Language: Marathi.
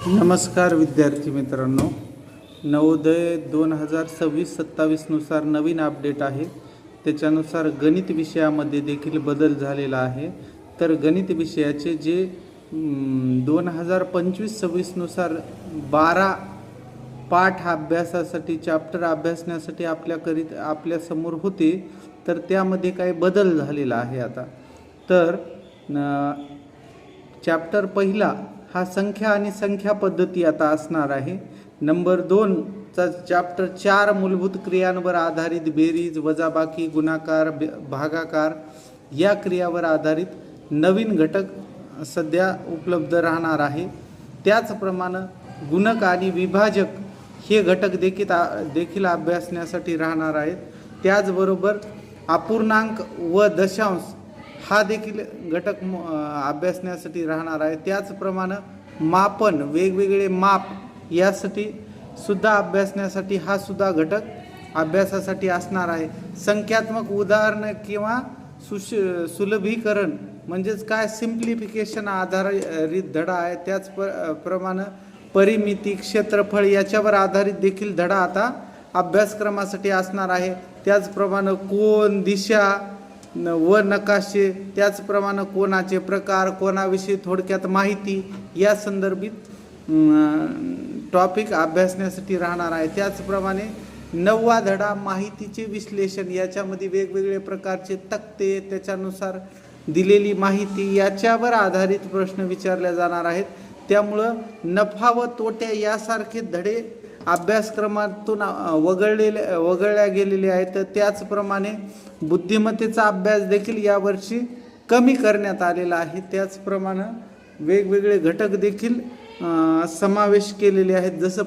नमस्कार विद्यार्थी मित्रांनो, नवोदय 2026-27 नुसार नवीन अपडेट आहे. त्याच्यानुसार गणित विषयामध्ये देखील बदल झालेला आहे. तर गणित विषयाचे जे 2025-26 नुसार 12 पाठ अभ्यासासाठी चॅप्टर अभ्यासण्यासाठी आपल्यासमोर होते, तर त्यामध्ये काही बदल झालेला आहे आता. तर चॅप्टर पहिला हा संख्या आणि संख्या पद्धती आता असणार आहे. नंबर 2 चा चॅप्टर 4 मूलभूत क्रियांवर आधारित बेरीज, वजाबाकी, गुणाकार, भागाकार या क्रियावर आधारित नवीन घटक सध्या उपलब्ध राहणार आहे. त्याचप्रमाणे गुणक आणि विभाजक हे घटक देखील अभ्यासण्यासाठी राहणार आहेत. त्याचबरोबर अपूर्णांक व दशांश हा देखील घटक अभ्यासण्यासाठी राहणार आहे. त्याचप्रमाणे मापन, वेगवेगळे माप यासाठी सुद्धा अभ्यासण्यासाठी हा सुद्धा घटक अभ्यासासाठी असणार आहे. संख्यात्मक उदाहरण किंवा सुलभीकरण म्हणजेच काय सिम्प्लिफिकेशन आधारित धडा आहे. त्याचप्रमाणे परिमिती, क्षेत्रफळ याच्यावर आधारित देखील धडा आता अभ्यासक्रमासाठी असणार आहे. त्याचप्रमाणे कोन, दिशा व नकाशे, त्याचप्रमाणे कोनाचे प्रकार, कोनाविषयी थोडक्यात माहिती या संदर्भित टॉपिक अभ्यासण्यासाठी राहणार आहे. त्याचप्रमाणे 9वा धडा माहितीचे विश्लेषण, याच्यामध्ये वेगवेगळे प्रकारचे तक्ते, त्याच्यानुसार दिलेली माहिती याच्यावर आधारित प्रश्न विचारले जाणार आहेत. त्यामुळं नफा व तोटे यासारखे धडे अभ्यासक्रमातून वगळल्या गेलेले आहेत. त्याचप्रमाणे बुद्धिमत्तेचा अभ्यास देखील यावर्षी कमी करण्यात आलेला आहे. त्याचप्रमाणे वेगवेगळे घटक देखील समावेश केलेले आहेत, जसं